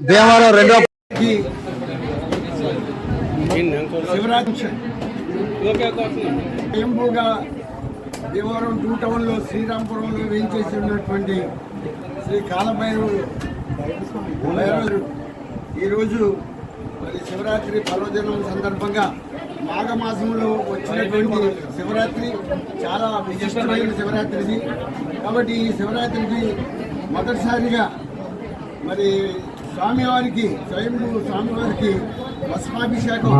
దేవాలయం రెండో శివరాత్రి స్వయంభూగా దేవవరం 2 టౌన్లో శ్రీరాంపురంలో వేయించేసి ఉన్నటువంటి శ్రీ కాలభైరవుడు ఈరోజు మరి శివరాత్రి పర్వదినం సందర్భంగా మాఘమాసంలో వచ్చినటువంటి శివరాత్రి చాలా విశిష్టమైన శివరాత్రిది. కాబట్టి ఈ శివరాత్రికి మొదటిసారిగా మరి స్వామివారికి స్వయంభూ స్వామివారికి భస్మాభిషేకం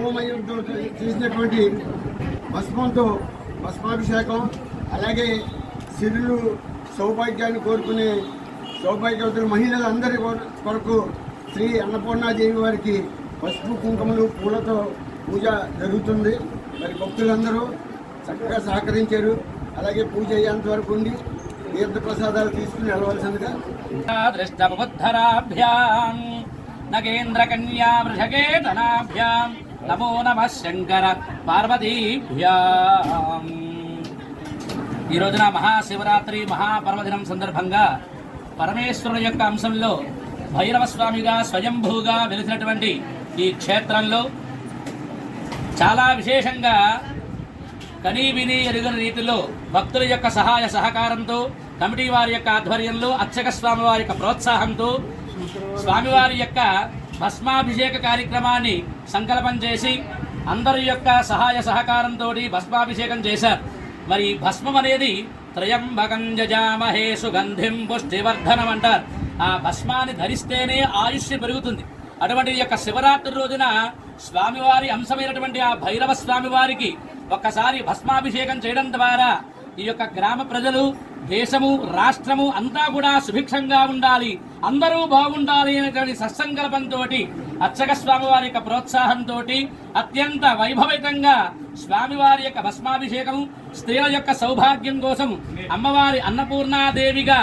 హోమయంతో చేసినటువంటి భస్మంతో భస్మాభిషేకం, అలాగే సిరులు సౌభాగ్యాన్ని కోరుకునే సౌభాగ్యవతులు మహిళలందరి కొరకు శ్రీ అన్నపూర్ణాదేవి వారికి పసుపు కుంకుమలు పూలతో పూజ జరుగుతుంది. మరి భక్తులందరూ చక్కగా సహకరించారు. అలాగే పూజ అయ్యేంత వరకు ఉండి తీర్థప్రసాదాలు తీసుకుని వెళ్ళవలసిందిగా. నగేంద్ర కన్యా వృషకేతనాభ్యాం నమో నమః శంకర పార్వతీభ్యాం. ఈ రోజున మహాశివరాత్రి మహాపర్వదినం సందర్భంగా పరమేశ్వరుడు యొక్క అంశంలో భైరవ స్వామిగా స్వయంభూగా వెలిసినటువంటి ఈ క్షేత్రంలో చాలా విశేషంగా కనీ విని ఎరుగని రీతిలో భక్తుల యొక్క సహాయ సహకారంతో, కమిటీ వారి యొక్క ఆధ్వర్యంలో, అర్చక స్వామి వారి యొక్క ప్రోత్సాహంతో స్వామివారి యొక్క భస్మాభిషేక కార్యక్రమాన్ని సంకల్పం చేసి అందరి యొక్క సహాయ సహకారంతో భస్మాభిషేకం చేశారు. మరి భస్మం అనేది త్రయంబకం జజామహే సుగంధిం పుష్టివర్ధనం అంటారు. ఆ భస్మాన్ని ధరిస్తేనే ఆయుష్య పెరుగుతుంది. అటువంటి యొక్క శివరాత్రి రోజున స్వామివారి అంశమైనటువంటి ఆ భైరవ స్వామి వారికి ఒక్కసారి భస్మాభిషేకం చేయడం ద్వారా ఈ యొక్క గ్రామ ప్రజలు దేశము రాష్ట్రము అంతా కూడా సుభిక్షంగా ఉండాలి, అందరూ బాగుండాలి అనేటువంటి సత్సంకల్పంతో అర్చక స్వామివారి యొక్క ప్రోత్సాహంతో అత్యంత వైభవితంగా స్వామివారి యొక్క భస్మాభిషేకం, స్త్రీల యొక్క సౌభాగ్యం కోసం అమ్మవారి అన్నపూర్ణాదేవిగా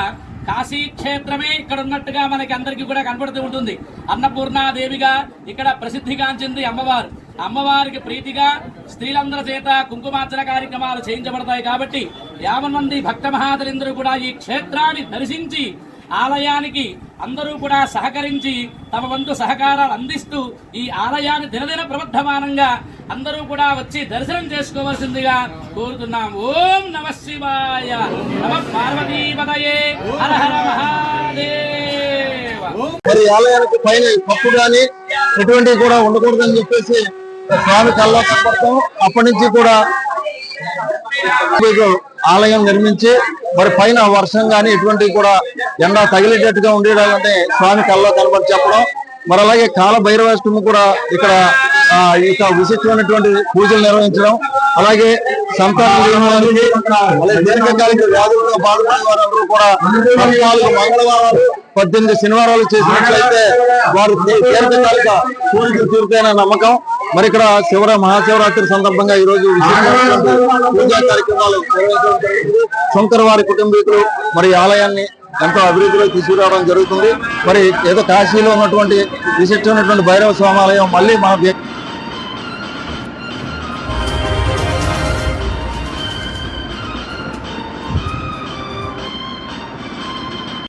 కాశీ క్షేత్రమే ఇక్కడ ఉన్నట్టుగా మనకి అందరికీ కూడా కనపడుతూ ఉంటుంది. అన్నపూర్ణాదేవిగా ఇక్కడ ప్రసిద్ధిగాంచింది అమ్మవారు. అమ్మవారికి ప్రీతిగా స్త్రీలందరి చేత కుంకుమార్చన కార్యక్రమాలు చేయించబడతాయి. కాబట్టి 50 మంది భక్త మహాదరిందరూ కూడా ఈ క్షేత్రాన్ని దర్శించి ఆలయానికి అందరూ కూడా సహకరించి తమ వంతు సహకారాలు అందిస్తూ ఈ ఆలయాన్ని దినదిన ప్రవర్ధమానంగా అందరూ కూడా వచ్చి దర్శనం చేసుకోవాల్సిందిగా కోరుతున్నాం. ఓం నమ శివాయ, నమ పార్వతీపతయే, హర హర మహాదేవ. మరి ఆలయానికి పైన పప్పు గాని ఎటువంటివి కూడా ఉండకూడదని చెప్పేసి స్వామి కల్లా పడతాం. అప్పటి నుంచి కూడా ఆలయం నిర్మించి మరి పైన వర్షం గాని ఎటువంటివి కూడా ఎండ తగిలేటట్టుగా ఉండేలాగంటే స్వామి కల్లా కనబడి చెప్పడం. మరి అలాగే కాల భైరవాష్టమి కూడా ఇక్కడ ఇక విశిష్టమైనటువంటి పూజలు నిర్వహించడం, అలాగే సంతానం దీర్ఘకాలిక వ్యాధులతో బాధపడే వారందరూ కూడా 14 మంగళవారాలు 18 శనివారాలు చేసినట్లయితే వారు దీర్ఘకాలిక కోరికలు తీరుతాయన్న నమ్మకం. మరి ఇక్కడ మహాశివరాత్రి సందర్భంగా ఈ రోజు పూజా కార్యక్రమాలు నిర్వహించడం జరుగుతుంది. శంకర్ వారి కుటుంబీకులు మరి ఆలయాన్ని ఎంతో అభివృద్ధిలో తీసుకురావడం జరుగుతుంది. మరి ఏదో కాశీలో ఉన్నటువంటి విశిష్టమైనటువంటి భైరవ స్వామి ఆలయం మళ్ళీ మన